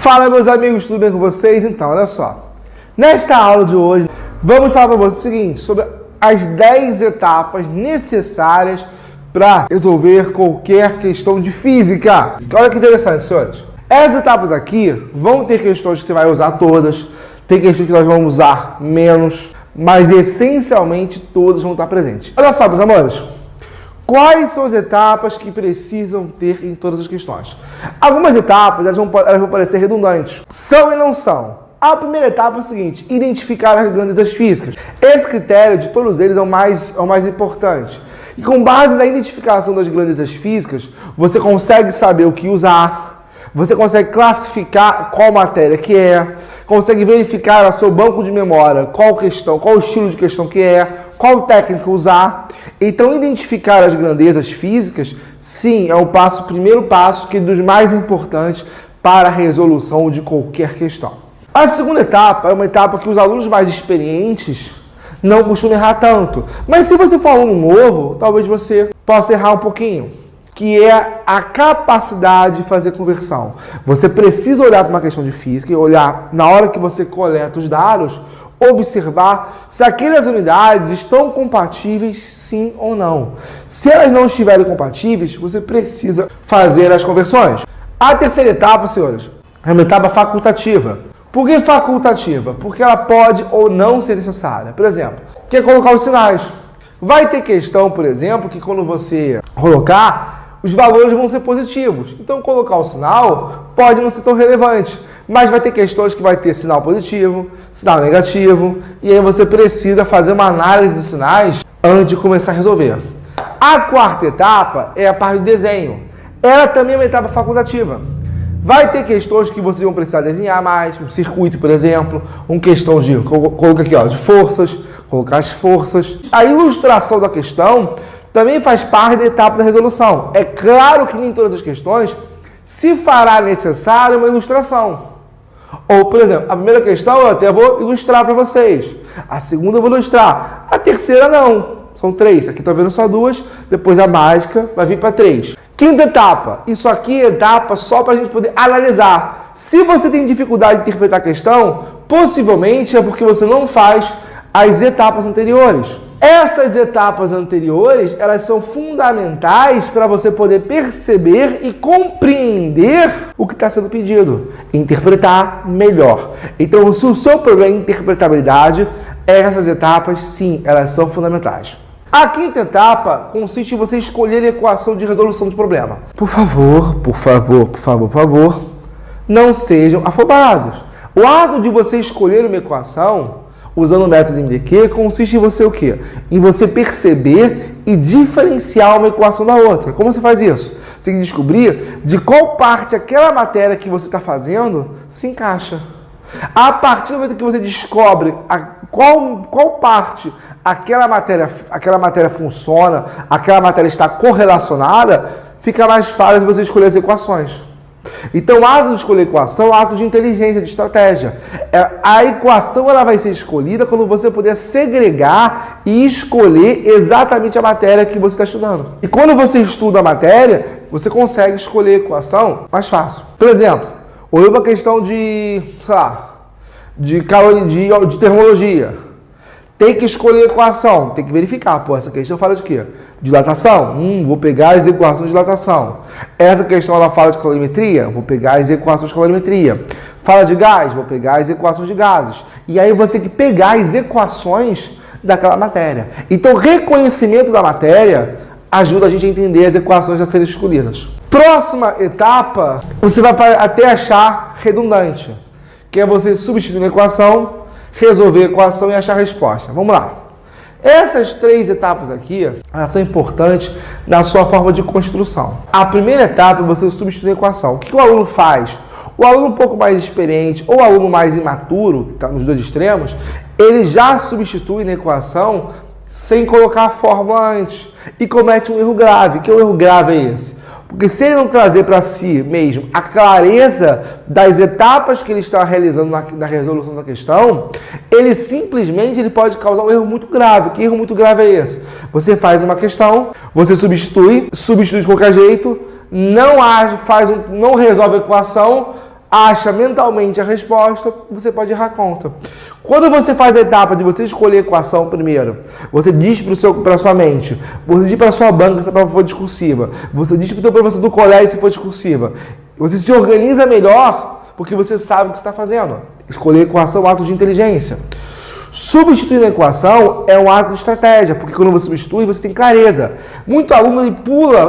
Fala, meus amigos, tudo bem com vocês? Então, olha só. Nesta aula de hoje, vamos falar para vocês o seguinte, sobre as 10 etapas necessárias para resolver qualquer questão de física. Olha que interessante, senhores. Essas etapas aqui vão ter questões que você vai usar todas, tem questões que nós vamos usar menos, mas essencialmente todas vão estar presentes. Olha só, meus amores. Quais são as etapas que precisam ter em todas as questões? Algumas etapas elas vão parecer redundantes. São e não são. A primeira etapa é o seguinte, identificar as grandezas físicas. Esse critério de todos eles é o mais importante. E com base na identificação das grandezas físicas, você consegue saber o que usar, você consegue classificar qual matéria que é, consegue verificar no seu banco de memória qual questão, qual estilo de questão que é, qual técnica usar. Então, identificar as grandezas físicas, sim, é o primeiro passo, que é dos mais importantes para a resolução de qualquer questão. A segunda etapa é uma etapa que os alunos mais experientes não costumam errar tanto. Mas se você for aluno novo, talvez você possa errar um pouquinho, que é a capacidade de fazer conversão. Você precisa olhar para uma questão de física e olhar, na hora que você coleta os dados, observar se aquelas unidades estão compatíveis, sim ou não. Se elas não estiverem compatíveis, você precisa fazer as conversões. A terceira etapa, senhores, é uma etapa facultativa. Por que facultativa? Porque ela pode ou não ser necessária. Por exemplo, quer colocar os sinais. Vai ter questão, por exemplo, que quando você colocar, os valores vão ser positivos. Então, colocar o sinal pode não ser tão relevante. Mas vai ter questões que vai ter sinal positivo, sinal negativo, e aí você precisa fazer uma análise de sinais antes de começar a resolver. A quarta etapa é a parte do desenho. Ela também é uma etapa facultativa. Vai ter questões que vocês vão precisar desenhar mais, um circuito, por exemplo, uma questão de, coloca aqui, ó, de forças, colocar as forças. A ilustração da questão também faz parte da etapa da resolução. É claro que nem todas as questões se fará necessário uma ilustração. Ou, por exemplo, a primeira questão eu até vou ilustrar para vocês. A segunda eu vou ilustrar. A terceira não. São 3. Aqui estão vendo só 2. Depois a mágica vai vir para 3. Quinta etapa. Isso aqui é etapa só para a gente poder analisar. Se você tem dificuldade de interpretar a questão, possivelmente é porque você não faz as etapas anteriores. Essas etapas anteriores, elas são fundamentais para você poder perceber e compreender o que está sendo pedido, interpretar melhor. Então, se o seu problema é interpretabilidade, essas etapas, sim, elas são fundamentais. A quinta etapa consiste em você escolher a equação de resolução do problema. Por favor, não sejam afobados. O ato de você escolher uma equação usando o método MDQ, consiste em você o quê? Em você perceber e diferenciar uma equação da outra. Como você faz isso? Você tem que descobrir de qual parte aquela matéria que você está fazendo se encaixa. A partir do momento que você descobre qual parte aquela matéria funciona, aquela matéria está correlacionada, fica mais fácil de você escolher as equações. Então, o ato de escolher equação é um ato de inteligência, de estratégia. A equação ela vai ser escolhida quando você puder segregar e escolher exatamente a matéria que você está estudando. E quando você estuda a matéria, você consegue escolher a equação mais fácil. Por exemplo, olhou uma questão de, sei lá, de termologia. Tem que escolher a equação, tem que verificar. Pô, essa questão fala de quê? Dilatação? Vou pegar as equações de dilatação. Essa questão ela fala de calorimetria? Vou pegar as equações de calorimetria. Fala de gás? Vou pegar as equações de gases. E aí você tem que pegar as equações daquela matéria. Então, reconhecimento da matéria ajuda a gente a entender as equações a serem escolhidas. Próxima etapa, você vai até achar redundante, que é você substituir uma equação, resolver a equação e achar a resposta. Vamos lá. Essas 3 etapas aqui, elas são importantes na sua forma de construção. A primeira etapa é você substituir a equação. O que o aluno faz? O aluno um pouco mais experiente ou o aluno mais imaturo, que está nos dois extremos, ele já substitui na equação sem colocar a fórmula antes e comete um erro grave. Que erro grave é esse? Porque se ele não trazer para si mesmo a clareza das etapas que ele está realizando na resolução da questão, ele simplesmente pode causar um erro muito grave. Que erro muito grave é esse? Você faz uma questão, você substitui de qualquer jeito, não resolve a equação, acha mentalmente a resposta, você pode errar a conta. Quando você faz a etapa de você escolher a equação primeiro, você diz para a sua mente, você diz para a sua banca se a prova for discursiva, você diz para o seu professor do colégio se for discursiva, você se organiza melhor porque você sabe o que você está fazendo. Escolher a equação é um ato de inteligência. Substituir a equação é um ato de estratégia, porque quando você substitui, você tem clareza. Muito aluno,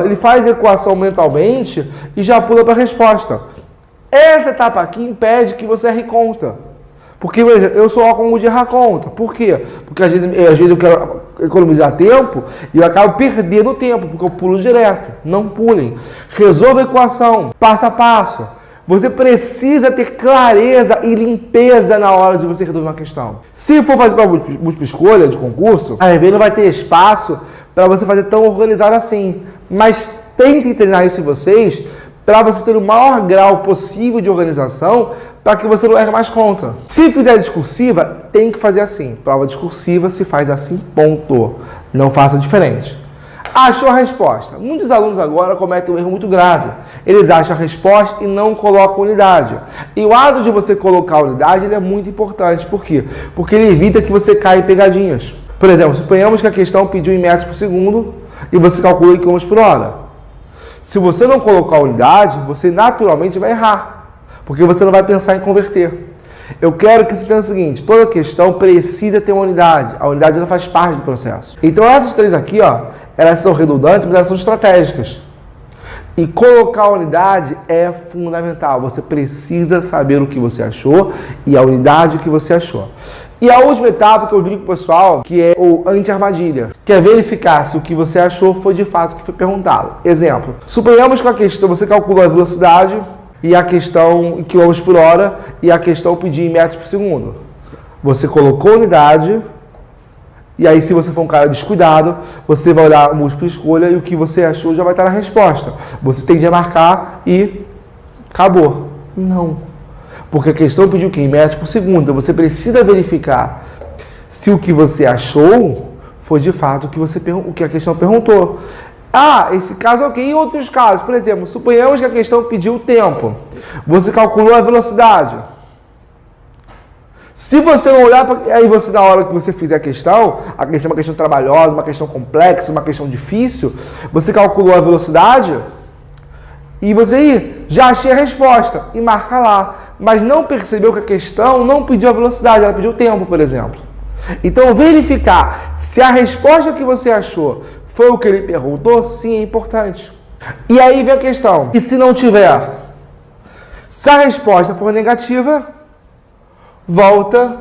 ele faz a equação mentalmente e já pula para a resposta. Essa etapa aqui impede que você erre conta. Porque, por exemplo, eu sou óculos de errar conta. Por quê? Porque às vezes eu quero economizar tempo e eu acabo perdendo tempo, porque eu pulo direto. Não pulem. Resolva a equação, passo a passo. Você precisa ter clareza e limpeza na hora de você resolver uma questão. Se for fazer para múltipla escolha de concurso, às vezes não vai ter espaço para você fazer tão organizado assim. Mas tentem treinar isso em vocês para você ter o maior grau possível de organização para que você não erre mais conta. Se fizer discursiva, tem que fazer assim. Prova discursiva se faz assim, ponto. Não faça diferente. Achou a resposta. Muitos alunos agora cometem um erro muito grave. Eles acham a resposta e não colocam a unidade. E o ato de você colocar a unidade ele é muito importante. Por quê? Porque ele evita que você caia em pegadinhas. Por exemplo, suponhamos que a questão pediu em metros por segundo e você calcula em quilômetros por hora. Se você não colocar a unidade, você naturalmente vai errar. Porque você não vai pensar em converter. Eu quero que você tenha o seguinte, toda questão precisa ter uma unidade. A unidade ela faz parte do processo. Então essas três aqui, elas são redundantes, mas elas são estratégicas. E colocar a unidade é fundamental. Você precisa saber o que você achou e a unidade que você achou. E a última etapa que eu digo para o pessoal, que é o anti-armadilha, que é verificar se o que você achou foi de fato o que foi perguntado. Exemplo, suponhamos que a questão, você calculou a velocidade e a questão em quilômetros por hora e a questão pedir em metros por segundo. Você colocou a unidade e aí se você for um cara descuidado, você vai olhar a múltipla escolha e o que você achou já vai estar na resposta. Você tem que marcar e acabou. Não. Porque a questão pediu o quê? Em metros por segundo. Então você precisa verificar se o que você achou foi de fato o que a questão perguntou. Esse caso é ok. E outros casos, por exemplo, suponhamos que a questão pediu o tempo. Você calculou a velocidade. Se você não olhar, aí você na hora que você fizer a questão é uma questão trabalhosa, uma questão complexa, uma questão difícil, você calculou a velocidade e você já achei a resposta e marca lá. Mas não percebeu que a questão não pediu a velocidade, ela pediu o tempo, por exemplo. Então, verificar se a resposta que você achou foi o que ele perguntou, sim, é importante. E aí vem a questão. E se não tiver? Se a resposta for negativa, volta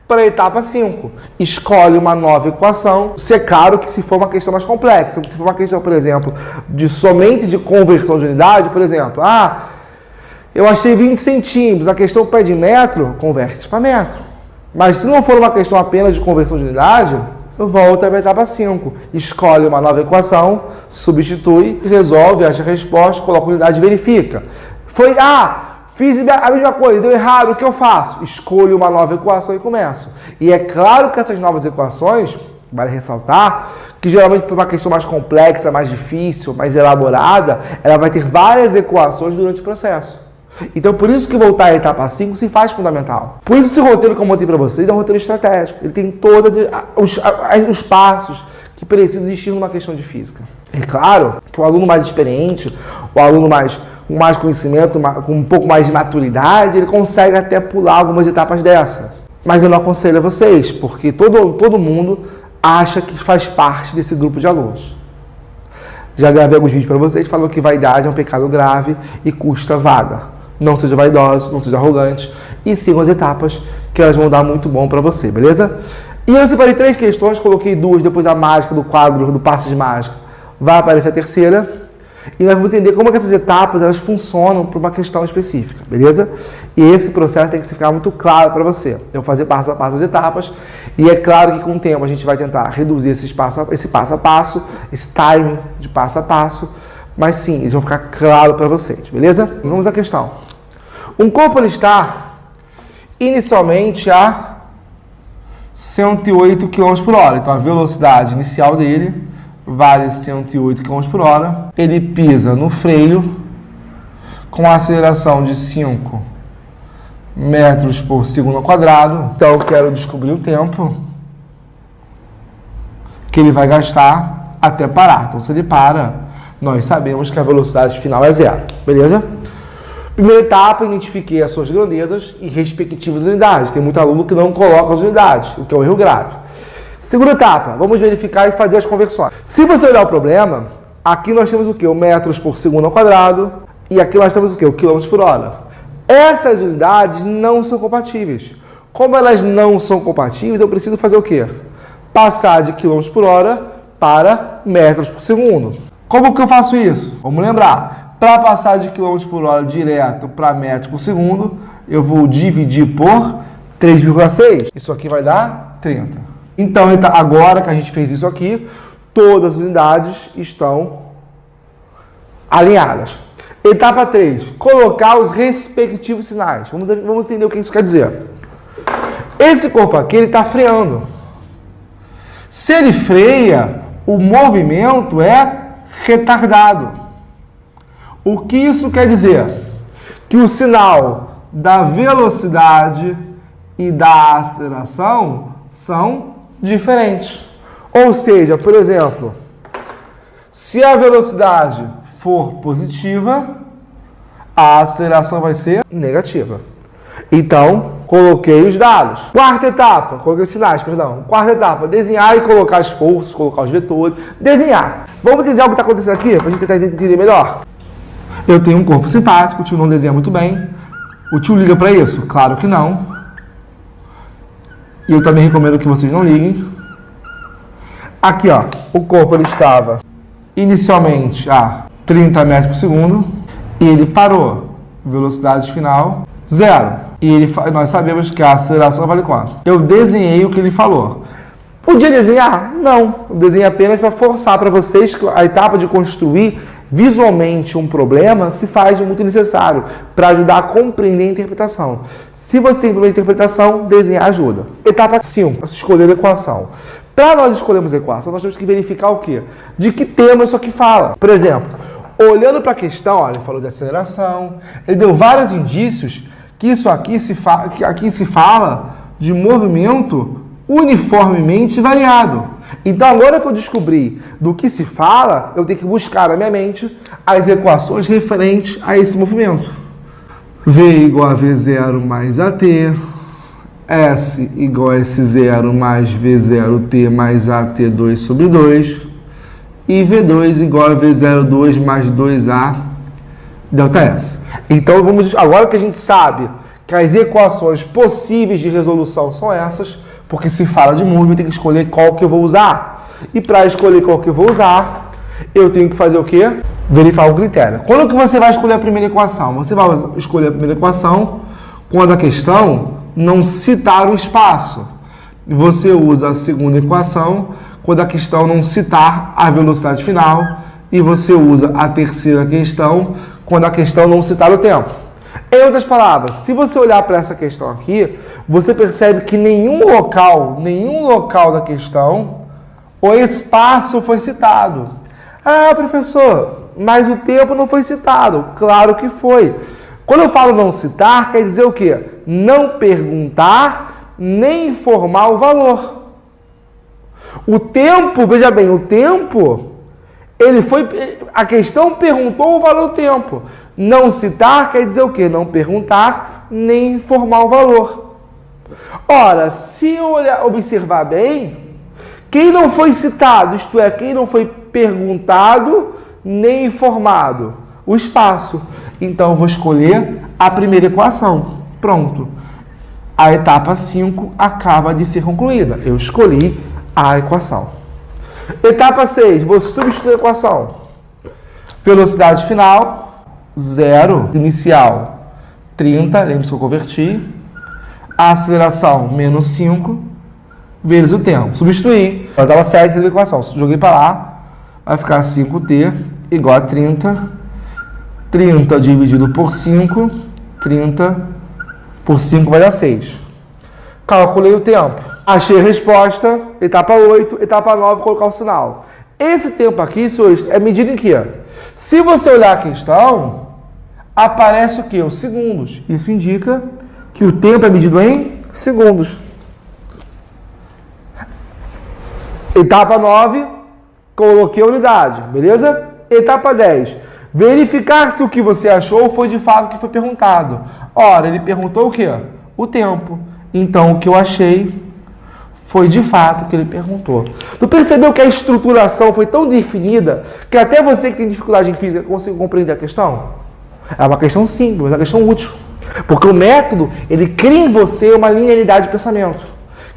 para a etapa 5. Escolhe uma nova equação. Se é claro que se for uma questão mais complexa. Se for uma questão, por exemplo, somente de conversão de unidade, por exemplo, eu achei 20 centímetros, a questão pede metro, converte para metro. Mas se não for uma questão apenas de conversão de unidade, volta para a etapa 5. Escolhe uma nova equação, substitui, resolve, acha a resposta, coloca a unidade e verifica. Fiz a mesma coisa, deu errado, o que eu faço? Escolho uma nova equação e começo. E é claro que essas novas equações, vale ressaltar, que geralmente para uma questão mais complexa, mais difícil, mais elaborada, ela vai ter várias equações durante o processo. Então, por isso que voltar à etapa 5 se faz fundamental. Por isso, esse roteiro que eu mostrei para vocês é um roteiro estratégico. Ele tem todos os passos que precisam existir numa questão de física. É claro que o aluno mais experiente, o aluno com mais conhecimento, com um pouco mais de maturidade, ele consegue até pular algumas etapas dessa. Mas eu não aconselho a vocês, porque todo mundo acha que faz parte desse grupo de alunos. Já gravei alguns vídeos para vocês falando que vaidade é um pecado grave e custa vaga. Não seja vaidoso, não seja arrogante e sigam as etapas que elas vão dar muito bom para você, beleza? E eu separei 3 questões, coloquei 2, depois a mágica do quadro do passe de mágica vai aparecer a terceira. E nós vamos entender como é que essas etapas elas funcionam para uma questão específica, beleza? E esse processo tem que ficar muito claro para você. Eu vou fazer passo a passo as etapas e é claro que com o tempo a gente vai tentar reduzir esse passo a passo, esse time de passo a passo, mas sim, eles vão ficar claros para vocês, beleza? Vamos à questão. Um corpo ele está inicialmente a 108 km por hora, então a velocidade inicial dele vale 108 km por hora. Ele pisa no freio com a aceleração de 5 metros por segundo ao quadrado. Então eu quero descobrir o tempo que ele vai gastar até parar. Então se ele para, nós sabemos que a velocidade final é 0. Beleza? Primeira etapa, identifiquei as suas grandezas e respectivas unidades. Tem muito aluno que não coloca as unidades, o que é um erro grave. Segunda etapa, vamos verificar e fazer as conversões. Se você olhar o problema, aqui nós temos o quê? O metros por segundo ao quadrado. E aqui nós temos o quê? O quilômetros por hora. Essas unidades não são compatíveis. Como elas não são compatíveis, eu preciso fazer o quê? Passar de quilômetros por hora para metros por segundo. Como que eu faço isso? Vamos lembrar. Para passar de quilômetros por hora direto para metros por segundo, eu vou dividir por 3,6. Isso aqui vai dar 30. Então, agora que a gente fez isso aqui, todas as unidades estão alinhadas. Etapa 3. Colocar os respectivos sinais. Vamos entender o que isso quer dizer. Esse corpo aqui, ele está freando. Se ele freia, o movimento é retardado. O que isso quer dizer? Que o sinal da velocidade e da aceleração são diferentes. Ou seja, por exemplo, se a velocidade for positiva, a aceleração vai ser negativa. Então, coloquei os dados. Quarta etapa, coloquei os sinais, perdão. Quarta etapa, desenhar e colocar as forças, colocar os vetores. Desenhar. Vamos desenhar o que está acontecendo aqui, para a gente tentar entender melhor. Eu tenho um corpo simpático, o tio não desenha muito bem. O tio liga para isso? Claro que não. E eu também recomendo que vocês não liguem. Aqui, ó, o corpo ele estava inicialmente a 30 metros por segundo e ele parou. Velocidade final 0. E nós sabemos que a aceleração vale quanto? Eu desenhei o que ele falou. Podia desenhar? Não. Eu desenhei apenas para forçar para vocês que a etapa de construir visualmente um problema se faz muito necessário para ajudar a compreender a interpretação. Se você tem problema de interpretação, desenhar ajuda. Etapa 5, escolher a equação. Para nós escolhermos a equação, nós temos que verificar o quê? De que tema isso aqui fala. Por exemplo, olhando para a questão, olha, ele falou de aceleração, ele deu vários indícios que isso aqui aqui se fala de movimento uniformemente variado. Então, agora que eu descobri do que se fala, eu tenho que buscar na minha mente as equações referentes a esse movimento. V igual a V0 mais AT, S igual a S0 mais V0T mais AT2 sobre 2, e V2 igual a V02 mais 2A delta S. Então, agora que a gente sabe que as equações possíveis de resolução são essas, porque se fala de movimento, eu tenho que escolher qual que eu vou usar. E para escolher qual que eu vou usar, eu tenho que fazer o quê? Verificar o critério. Quando que você vai escolher a primeira equação? Você vai escolher a primeira equação quando a questão não citar o espaço. Você usa a segunda equação quando a questão não citar a velocidade final. E você usa a terceira questão quando a questão não citar o tempo. Em outras palavras, se você olhar para essa questão aqui, você percebe que nenhum local da questão, o espaço foi citado. Ah, professor, mas o tempo não foi citado. Claro que foi. Quando eu falo não citar, quer dizer o quê? Não perguntar nem informar o valor. O tempo, veja bem, o tempo, a questão perguntou o valor do tempo. Não citar quer dizer o quê? Não perguntar nem informar o valor. Ora, se eu observar bem, quem não foi citado, isto é, quem não foi perguntado nem informado? O espaço. Então, eu vou escolher a primeira equação. Pronto. A etapa 5 acaba de ser concluída. Eu escolhi a equação. Etapa 6, vou substituir a equação. Velocidade final, 0. Inicial, 30. Lembre-se que eu converti. A aceleração, menos 5. Vezes o tempo. Substituir. Eu estava 7 na equação. Joguei para lá. Vai ficar 5t igual a 30. 30 dividido por 5. 30 por 5 vai dar 6. Calculei o tempo. Achei a resposta. Etapa 8. Etapa 9, colocar o sinal. Esse tempo aqui, senhores, é medida em quê? Se você olhar a questão, aparece o quê? Os segundos. Isso indica que o tempo é medido em segundos. Etapa 9, coloquei a unidade, beleza? Etapa 10, verificar se o que você achou foi de fato o que foi perguntado. Ora, ele perguntou o quê? O tempo. Então, o que eu achei foi de fato o que ele perguntou. Tu percebeu que a estruturação foi tão definida que até você que tem dificuldade em física consegue compreender a questão? É uma questão simples, mas é uma questão útil. Porque o método, ele cria em você uma linearidade de pensamento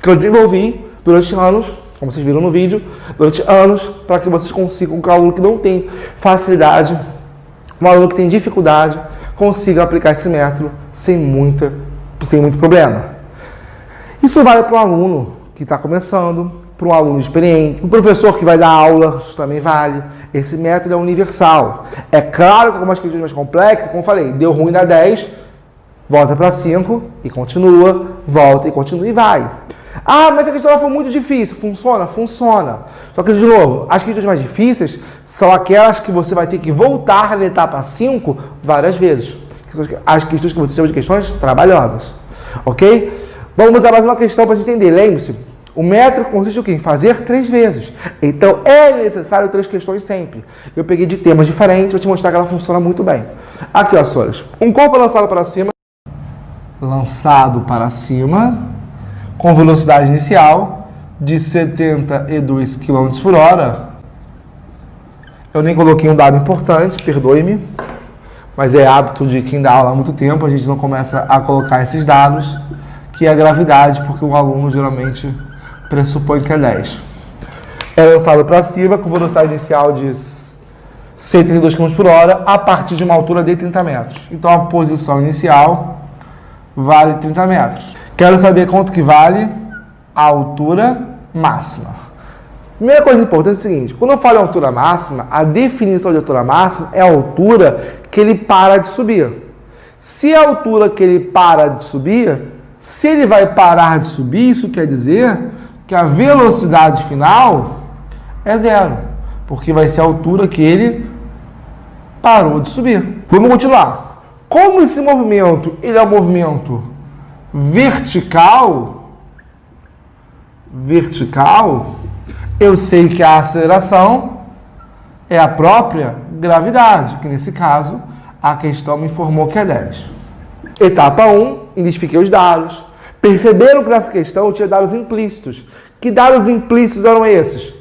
que eu desenvolvi durante anos, como vocês viram no vídeo, durante anos, para que vocês consigam, que o aluno que não tem facilidade, um aluno que tem dificuldade, consiga aplicar esse método sem muito problema. Isso vale para um aluno que está começando, para um aluno experiente, um professor que vai dar aula, isso também vale. Esse método é universal. É claro que algumas questões mais complexas, como eu falei, deu ruim na 10, volta para 5 e continua, volta e continua e vai. Ah, mas a questão foi muito difícil. Funciona? Funciona. Só que, de novo, as questões mais difíceis são aquelas que você vai ter que voltar na etapa 5 várias vezes. As questões que você chama de questões trabalhosas. Ok? Vamos a mais uma questão para a gente entender. Lembre-se, o método consiste em quê? Em fazer 3 vezes. Então, é necessário 3 questões sempre. Eu peguei de temas diferentes para te mostrar que ela funciona muito bem. Aqui, ó, senhores. Um corpo lançado para cima. Lançado para cima, com velocidade inicial de 72 km por hora. Eu nem coloquei um dado importante, perdoe-me, mas é hábito de quem dá aula há muito tempo, a gente não começa a colocar esses dados, que é a gravidade, porque o aluno geralmente pressupõe que é 10. É lançado para cima com velocidade inicial de 72 km por hora a partir de uma altura de 30 metros. Então a posição inicial vale 30 metros. Quero saber quanto que vale a altura máxima. Primeira coisa importante é o seguinte, quando eu falo em altura máxima, a definição de altura máxima é a altura que ele para de subir. Se a altura que ele para de subir, se ele vai parar de subir, isso quer dizer que a velocidade final é 0, porque vai ser a altura que ele parou de subir. Vamos continuar. Como esse movimento, ele é um movimento vertical, eu sei que a aceleração é a própria gravidade, que nesse caso a questão me informou que é 10. Etapa 1, identifiquei os dados. Perceberam que nessa questão tinha dados implícitos. Que dados implícitos eram esses?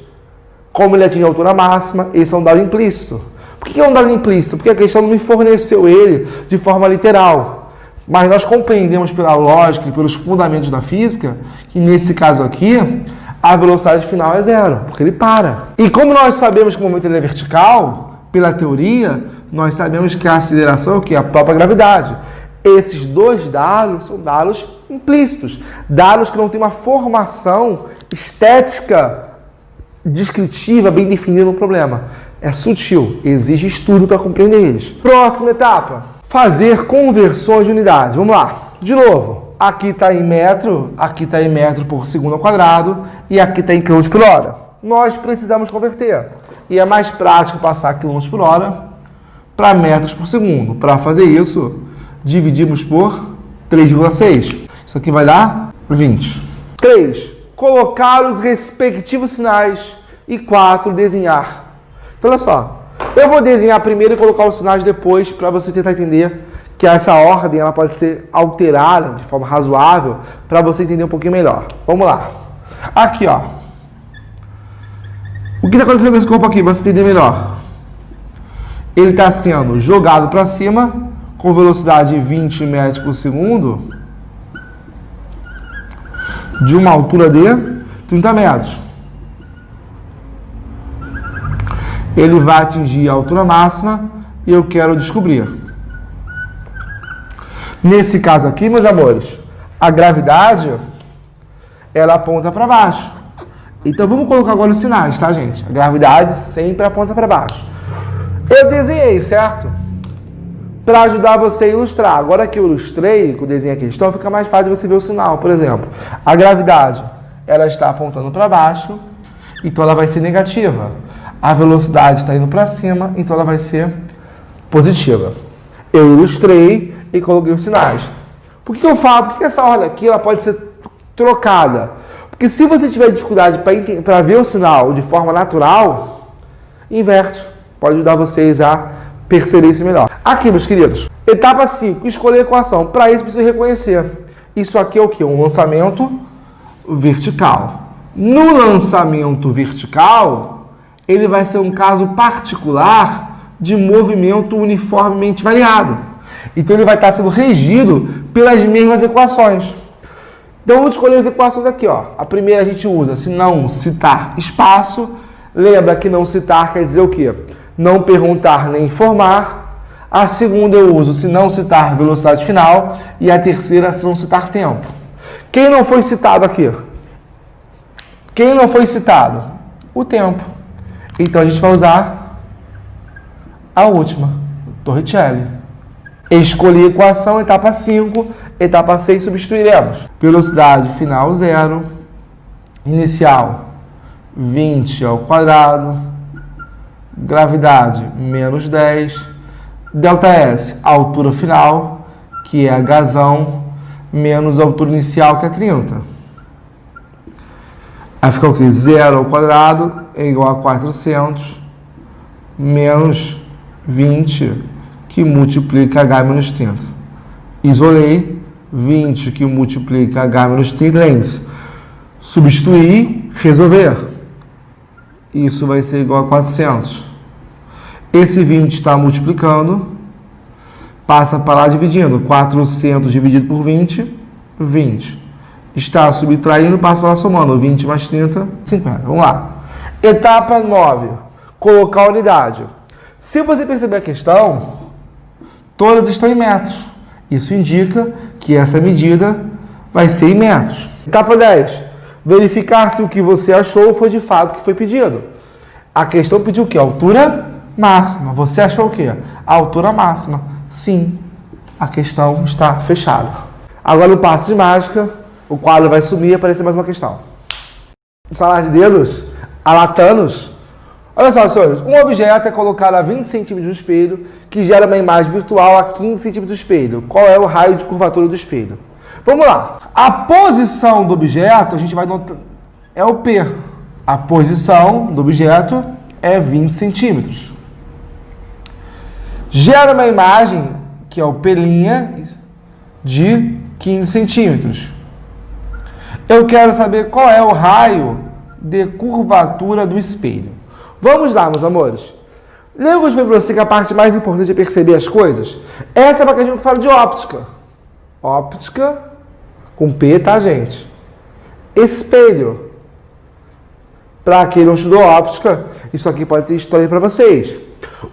Como ele atinge a altura máxima, esse é um dado implícito. Por que é um dado implícito? Porque a questão não me forneceu ele de forma literal. Mas nós compreendemos pela lógica e pelos fundamentos da física que, nesse caso aqui, a velocidade final é 0, porque ele para. E como nós sabemos que o momento ele é vertical, pela teoria, nós sabemos que a aceleração é o quê? A própria gravidade. Esses 2 dados são dados implícitos, dados que não têm uma formação estética descritiva bem definida no problema. É sutil, exige estudo para compreender eles. Próxima etapa. Fazer conversões de unidades. Vamos lá. De novo, aqui está em metro, aqui está em metro por segundo ao quadrado e aqui está em quilômetros por hora. Nós precisamos converter. E é mais prático passar quilômetros por hora para metros por segundo. Para fazer isso, dividimos por 3,6. Isso aqui vai dar 20. 3. Colocar os respectivos sinais. E 4. Desenhar. Então, olha só. Eu vou desenhar primeiro e colocar os sinais depois para você tentar entender que essa ordem ela pode ser alterada de forma razoável para você entender um pouquinho melhor. Vamos lá. Aqui, ó. O que está acontecendo com esse corpo aqui, para você entender melhor? Ele está sendo jogado para cima com velocidade de 20 metros por segundo de uma altura de 30 metros. Ele vai atingir a altura máxima e eu quero descobrir. Nesse caso aqui, meus amores, a gravidade, ela aponta para baixo. Então, vamos colocar agora os sinais, tá, gente? A gravidade sempre aponta para baixo. Eu desenhei, certo? Para ajudar você a ilustrar. Agora que eu ilustrei, que eu desenhei a questão, fica mais fácil de você ver o sinal. Por exemplo, a gravidade, ela está apontando para baixo, então ela vai ser negativa. A velocidade está indo para cima, então ela vai ser positiva. Eu ilustrei e coloquei os sinais. Por que eu falo? Por que essa ordem aqui ela pode ser trocada? Porque se você tiver dificuldade para ver o sinal de forma natural, inverte. Pode ajudar vocês a perceber isso melhor. Aqui, meus queridos, etapa 5, escolher a equação. Para isso, precisa reconhecer. Isso aqui é o quê? Um lançamento vertical. No lançamento vertical, ele vai ser um caso particular de movimento uniformemente variado. Então, ele vai estar sendo regido pelas mesmas equações. Então, vamos escolher as equações aqui, ó. A primeira a gente usa se não citar espaço. Lembra que não citar quer dizer o quê? Não perguntar nem informar. A segunda eu uso se não citar velocidade final. E a terceira se não citar tempo. Quem não foi citado aqui? Quem não foi citado? O tempo. Então, a gente vai usar a última, Torricelli. Escolhi a equação, etapa 5. Etapa 6, substituiremos. Velocidade final 0. Inicial 20 ao quadrado. Gravidade menos 10. ΔS, altura final, que é Hzão, menos a altura inicial, que é 30. Aí fica o quê? 0 ao quadrado é igual a 400 menos 20, que multiplica H menos 30. Isolei 20 que multiplica H menos 30, lembre-se. Substituir, resolver. Isso vai ser igual a 400. Esse 20 está multiplicando, passa para lá dividindo. 400 dividido por 20, 20. Está subtraindo, passa para lá somando. 20 mais 30, 50. Vamos lá. Etapa 9. Colocar a unidade. Se você perceber a questão, todas estão em metros. Isso indica que essa medida vai ser em metros. Etapa 10. Verificar se o que você achou foi de fato o que foi pedido. A questão pediu o quê? A altura máxima. Você achou o quê? A altura máxima. Sim, a questão está fechada. Agora no passo de mágica, o quadro vai sumir e aparecer mais uma questão. Salar de dedos, alatanos. Olha só, senhores. Um objeto é colocado a 20 centímetros do espelho, que gera uma imagem virtual a 15 centímetros do espelho. Qual é o raio de curvatura do espelho? Vamos lá. A posição do objeto, a gente vai notar, é o P. A posição do objeto é 20 centímetros. Gera uma imagem, que é o P', de 15 centímetros. Eu quero saber qual é o raio de curvatura do espelho. Vamos lá, meus amores. Lembra que eu falei para você que a parte mais importante é perceber as coisas? Essa é para que a gente fala de óptica. Óptica com P, tá, gente? Espelho. Para quem não estudou óptica, isso aqui pode ter história para vocês.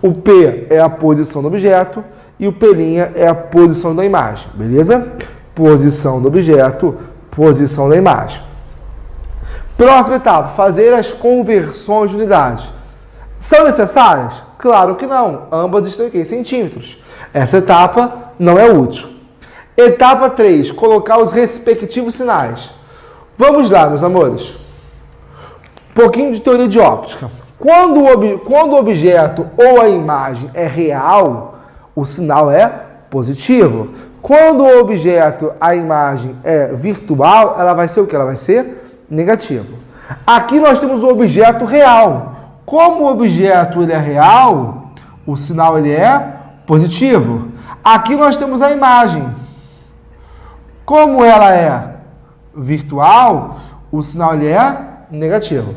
O P é a posição do objeto e o P' é a posição da imagem, beleza? Posição do objeto, posição da imagem. Próxima etapa, fazer as conversões de unidades. São necessárias? Claro que não. Ambas estão em centímetros. Essa etapa não é útil. Etapa 3, colocar os respectivos sinais. Vamos lá, meus amores. Um pouquinho de teoria de óptica. Quando o objeto ou a imagem é real, o sinal é positivo. Quando o objeto, a imagem é virtual, ela vai ser o quê? Ela vai ser negativo. Aqui nós temos o objeto real. Como o objeto ele é real, o sinal ele é positivo. Aqui nós temos a imagem. Como ela é virtual, o sinal ele é negativo.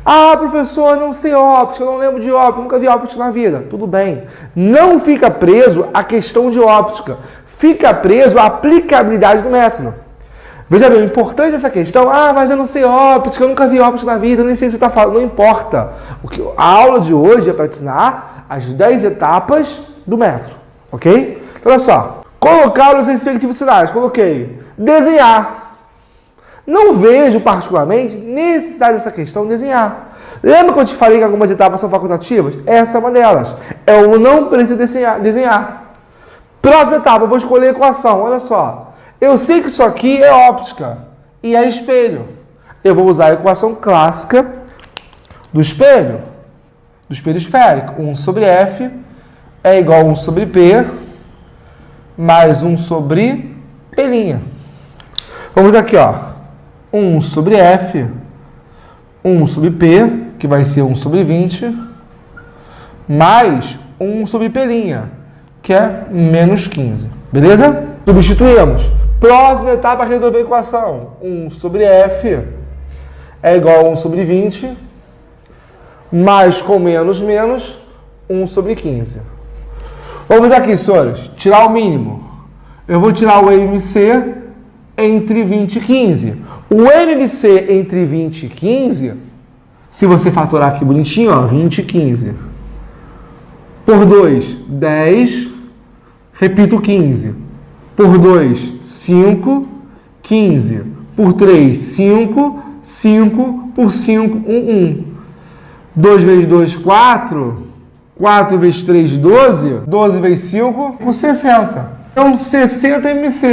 Ah, professor, eu não sei óptica, eu não lembro de óptica, nunca vi óptica na vida. Tudo bem. Não fica preso à questão de óptica. Fica preso à aplicabilidade do método. Veja bem, o importante dessa questão, mas eu não sei óptica, eu nunca vi óptica na vida, eu nem sei o que você está falando, não importa. A aula de hoje é para te ensinar as 10 etapas do método, ok? Então, olha só, colocar os respectivos sinais, coloquei, desenhar. Não vejo particularmente necessidade dessa questão desenhar. Lembra que eu te falei que algumas etapas são facultativas? Essa é uma delas. Eu não preciso desenhar. Próxima etapa, eu vou escolher a equação, olha só. Eu sei que isso aqui é óptica e é espelho. Eu vou usar a equação clássica do espelho esférico. 1 sobre F é igual a 1 sobre P mais 1 sobre P'. Vamos aqui, ó. 1 sobre F, 1 sobre P, que vai ser 1 sobre 20, mais 1 sobre P', que é menos 15. Beleza? Substituímos. Próxima etapa, resolver a equação. 1 sobre F é igual a 1 sobre 20, mais com menos, 1 sobre 15. Vamos aqui, senhores, tirar o mínimo. Eu vou tirar o MMC entre 20 e 15. O MMC entre 20 e 15, se você fatorar aqui bonitinho, ó, 20 e 15. Por 2, 10. Repito, 15. Por 2, 5. 15. Por 3, 5. 5. Por 5, 1. 2 vezes 2, 4. 4 vezes 3, 12. 12 vezes 5, por 60. Então, 60 MC.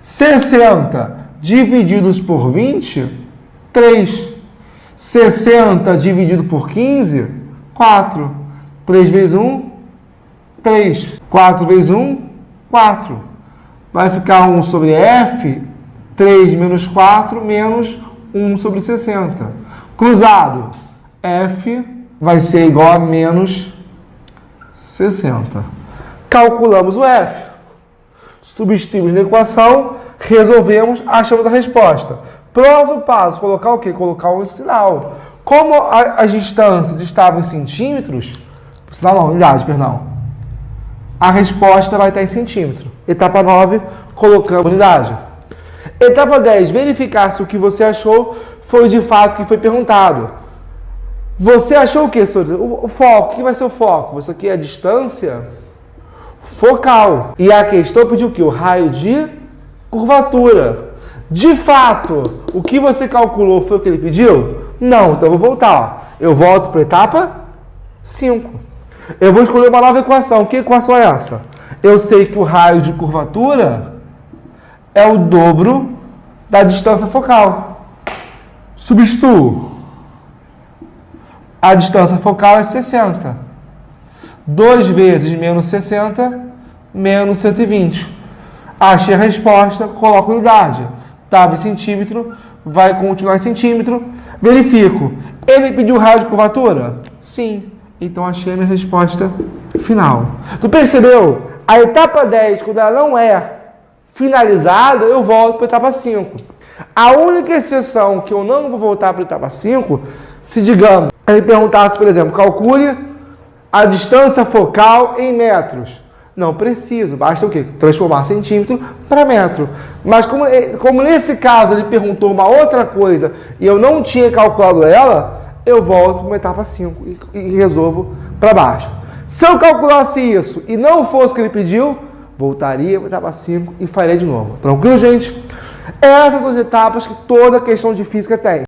60 divididos por 20, 3. 60 dividido por 15, 4. 3 vezes 1, 3. 4 vezes 1, 4. Vai ficar 1 sobre F, 3 menos 4, menos 1 sobre 60. Cruzado, F vai ser igual a menos 60. Calculamos o F. Substituímos na equação, resolvemos, achamos a resposta. Próximo passo, colocar o quê? Colocar um sinal. Como as distâncias estavam em centímetros, sinal não, unidade, perdão. A resposta vai estar em centímetro. Etapa 9, colocamos unidade. Etapa 10, verificar se o que você achou foi de fato o que foi perguntado. Você achou o quê, senhor? O foco. O que vai ser o foco? Isso aqui é a distância focal. E a questão pediu o quê? O raio de curvatura. De fato, o que você calculou foi o que ele pediu? Não, então eu vou voltar. Ó. Eu volto para a etapa 5. Eu vou escolher uma nova equação. Que equação é essa? Eu sei que o raio de curvatura é o dobro da distância focal. Substituo. A distância focal é 60. 2 vezes menos 60, menos 120. Achei a resposta, coloco unidade. Estava em centímetro, vai continuar em centímetro. Verifico. Ele pediu raio de curvatura? Sim. Então achei a minha resposta final. Tu percebeu? A etapa 10, quando ela não é finalizada, eu volto para a etapa 5. A única exceção que eu não vou voltar para a etapa 5, se digamos, ele perguntasse, por exemplo, calcule a distância focal em metros. Não preciso, basta o quê? Transformar centímetro para metro. Mas como nesse caso ele perguntou uma outra coisa e eu não tinha calculado ela, eu volto para uma etapa 5 e resolvo para baixo. Se eu calculasse isso e não fosse o que ele pediu, voltaria para a etapa 5 e faria de novo. Tranquilo, gente? Essas são as etapas que toda questão de física tem.